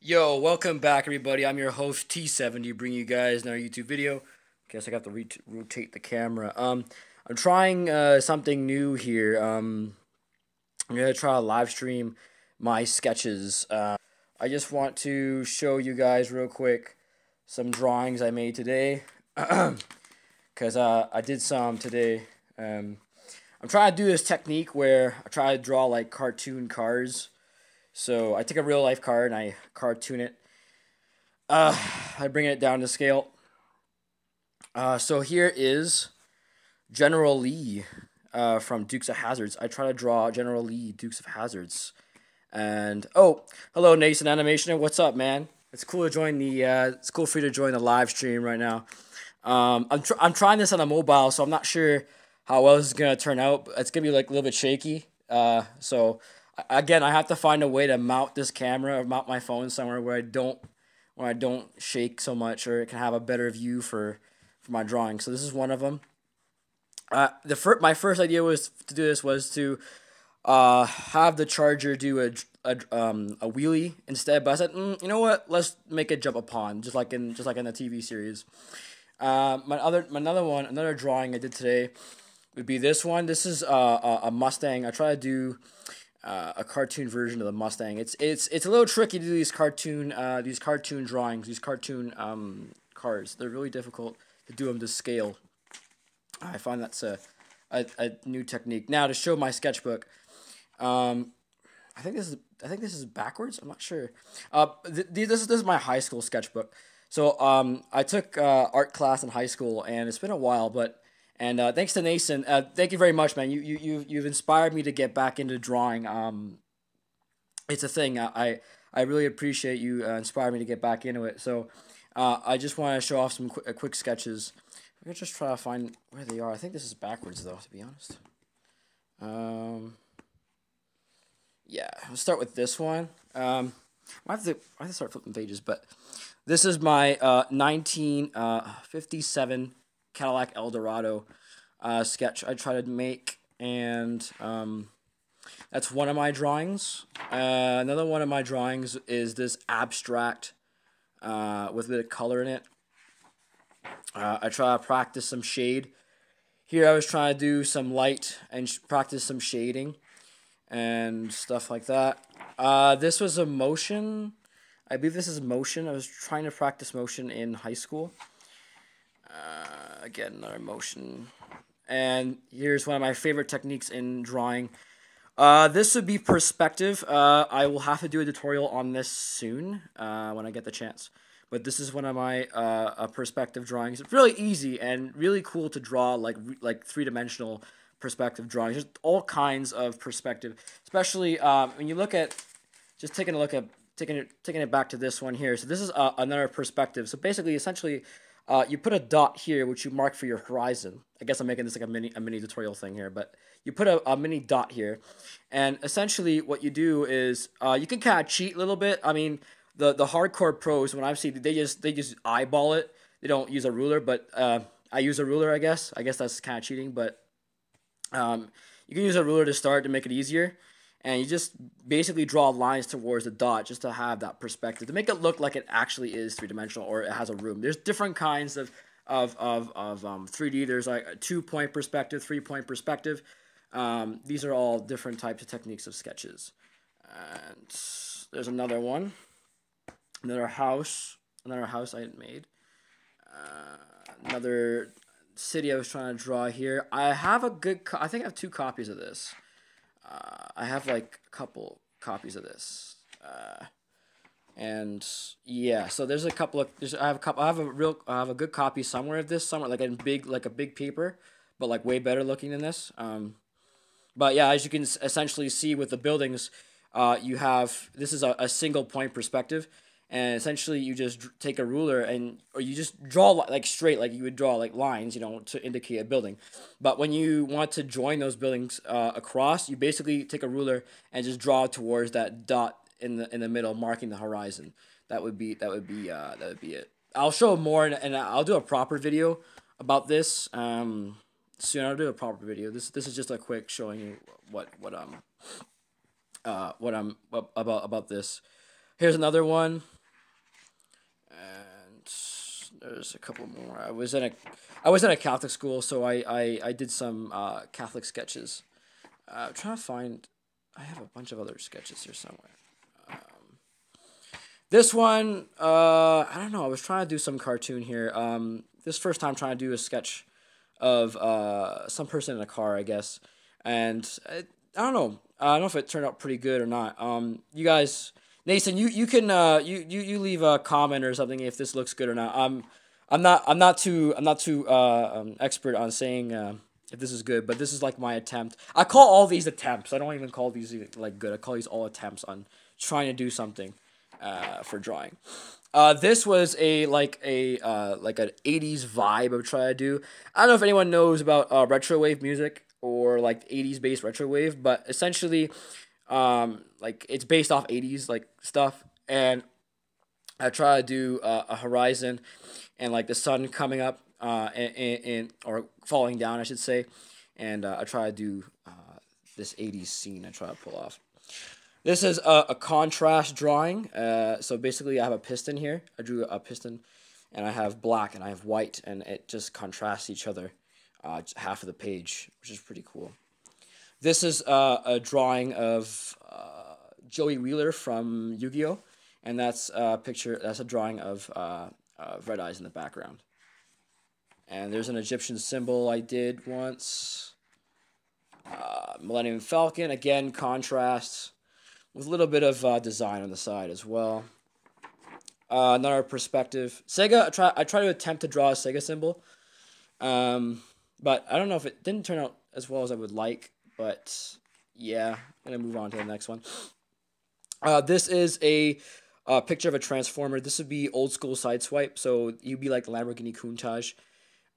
Yo, welcome back, everybody. I'm your host T70, bringing you guys another YouTube video. Guess I got to rotate the camera. I'm trying something new here. I'm gonna try to live stream my sketches. I just want to show you guys real quick some drawings I made today, cause I did some today. I'm trying to do this technique where I try to draw like cartoon cars. So I take a real life card and I cartoon it. I bring it down to scale. So here is General Lee from Dukes of Hazards. I try to draw General Lee, Dukes of Hazards. And oh, hello Nathan Animation. What's up, man? It's cool to join the. It's cool for you to join the live stream right now. I'm trying this on a mobile, so I'm not sure how well this is gonna turn out. It's gonna be like a little bit shaky. Again, I have to find a way to mount this camera or mount my phone somewhere where I don't shake so much, or it can have a better view for my drawing. So this is one of them. My first idea was to do this was to have the charger do a wheelie instead, but I said, you know what? Let's make it jump upon, just like in the TV series. Another drawing I did today would be this one. This is a Mustang. I try to do a cartoon version of the Mustang. It's a little tricky to do these cartoon drawings, these cartoon cars. They're really difficult to do them to scale. I find that's a new technique. Now to show my sketchbook, I think this is backwards. I'm not sure. This is my high school sketchbook. So I took art class in high school, and it's been a while, but thanks to Nathan, thank you very much, man. You've inspired me to get back into drawing. It's a thing. I really appreciate you inspiring me to get back into it. So I just want to show off some quick sketches. I'm gonna just try to find where they are. I think this is backwards though, to be honest. Um, yeah, let's start with this one. I have to start flipping pages, but this is my 1957 Cadillac Eldorado sketch I try to make, and that's one of my drawings. Another one of my drawings is this abstract with a bit of color in it. I try to practice some shade. Here I was trying to do some light and practice some shading and stuff like that. This was a motion. I believe this is motion. I was trying to practice motion in high school. Again, another motion. And here's one of my favorite techniques in drawing. This would be perspective. I will have to do a tutorial on this soon when I get the chance. But this is one of my perspective drawings. It's really easy and really cool to draw, like three-dimensional perspective drawings. There's all kinds of perspective, especially when you look at just taking a look at taking it back to this one here. So this is another perspective. So basically, essentially, you put a dot here, which you mark for your horizon. I guess I'm making this like a mini tutorial thing here, but you put a mini dot here, and essentially what you do is you can kind of cheat a little bit. I mean, the hardcore pros, when I've seen, they just eyeball it. They don't use a ruler, but I use a ruler. I guess that's kind of cheating, but you can use a ruler to start to make it easier, and you just basically draw lines towards the dot just to have that perspective to make it look like it actually is three-dimensional or it has a room. There's different kinds of 3D. There's like a 2-point perspective, 3-point perspective. These are all different types of techniques of sketches. And there's another one, another house I had made. Another city I was trying to draw here. I have a good. I think I have two copies of this. I have like a couple copies of this. And yeah, so there's a couple of. I have a couple. I have a good copy somewhere of this, somewhere like in a big paper, but like way better looking than this. But yeah, as you can essentially see with the buildings, you have this is a single point perspective, and essentially you just take a ruler or you just draw like straight, like you would draw like lines, to indicate a building. But when you want to join those buildings across, you basically take a ruler and just draw towards that dot in the middle, marking the horizon. That would be it. I'll show more, and I'll do a proper video about this. Soon I'll do a proper video. This is just a quick showing you what I'm about this. Here's another one. And there's a couple more. I was in a Catholic school, so I did some Catholic sketches. I'm trying to find. I have a bunch of other sketches here somewhere. This one, I don't know. I was trying to do some cartoon here. This first time trying to do a sketch of some person in a car, I guess, and I don't know. I don't know if it turned out pretty good or not. You guys, Nathan, you can you leave a comment or something if this looks good or not. I'm not too expert on saying if this is good, but this is like my attempt. I call all these attempts. I don't even call these like good. I call these all attempts on trying to do something for drawing. This was like an '80s vibe I'm trying to do. I don't know if anyone knows about retrowave music or like '80s based retrowave, but essentially, like it's based off '80s like stuff, and I try to do a horizon, and like the sun coming up, and or falling down, I should say, and I try to do this '80s scene. I try to pull off. This is a contrast drawing. So basically, I have a piston here. I drew a piston, and I have black and I have white, and it just contrasts each other, half of the page, which is pretty cool. This is a drawing of Joey Wheeler from Yu-Gi-Oh, and that's a picture. That's a drawing of Red Eyes in the background. And there's an Egyptian symbol I did once. Millennium Falcon, again, contrast with a little bit of design on the side as well. Another perspective. Sega, I try to attempt to draw a Sega symbol. But I don't know if it didn't turn out as well as I would like. But yeah, I'm going to move on to the next one. This is a picture of a transformer. This would be old school sideswipe. So you'd be like Lamborghini Countach.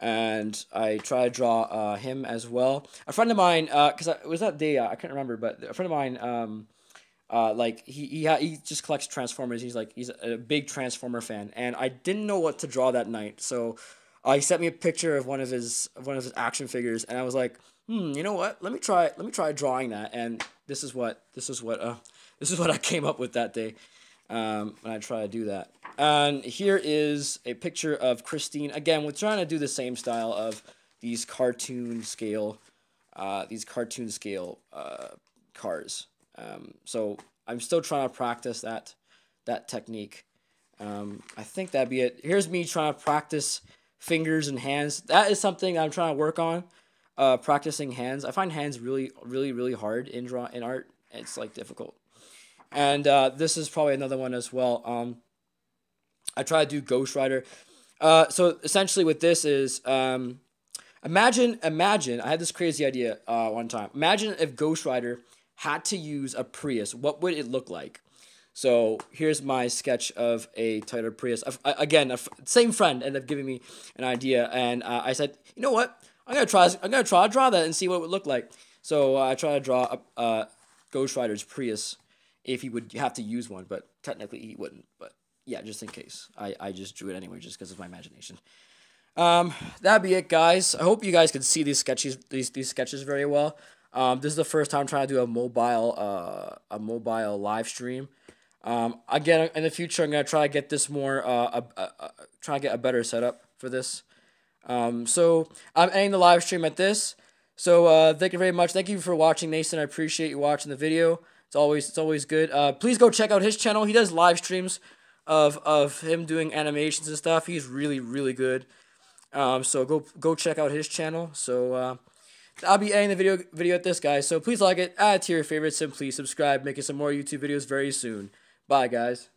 And I try to draw him as well. A friend of mine, because it was that day, I can't remember, but a friend of mine, like he just collects Transformers. He's a big Transformer fan, and I didn't know what to draw that night. So he sent me a picture of one of his action figures, and I was like, you know what? Let me try drawing that. And this is what I came up with that day. When I try to do that. And here is a picture of Christine. Again, we're trying to do the same style of these cartoon scale cars. So I'm still trying to practice that technique. I think that'd be it. Here's me trying to practice fingers and hands. That is something I'm trying to work on. Practicing hands. I find hands really, really, really hard in art. It's like difficult. And this is probably another one as well. I try to do Ghost Rider. So essentially what this is, imagine, I had this crazy idea one time. Imagine if Ghost Rider had to use a Prius. What would it look like? So here's my sketch of a Toyota Prius. Again, same friend ended up giving me an idea. And I said, you know what? I'm gonna try to draw that and see what it would look like. So I try to draw Ghost Rider's Prius if he would have to use one, but technically he wouldn't. But yeah, just in case. I just drew it anyway just because of my imagination. That'd be it, guys. I hope you guys can see these sketches very well. This is the first time I'm trying to do a mobile live stream. Again, in the future, I'm gonna try to get this more try to get a better setup for this. So I'm ending the live stream at this. So thank you very much. Thank you for watching, Nathan. I appreciate you watching the video. It's always good. Please go check out his channel. He does live streams of him doing animations and stuff. He's really, really good. So go check out his channel. So I'll be ending the video at this, guys. So please like it, add it to your favorites, and please subscribe. Making some more YouTube videos very soon. Bye, guys.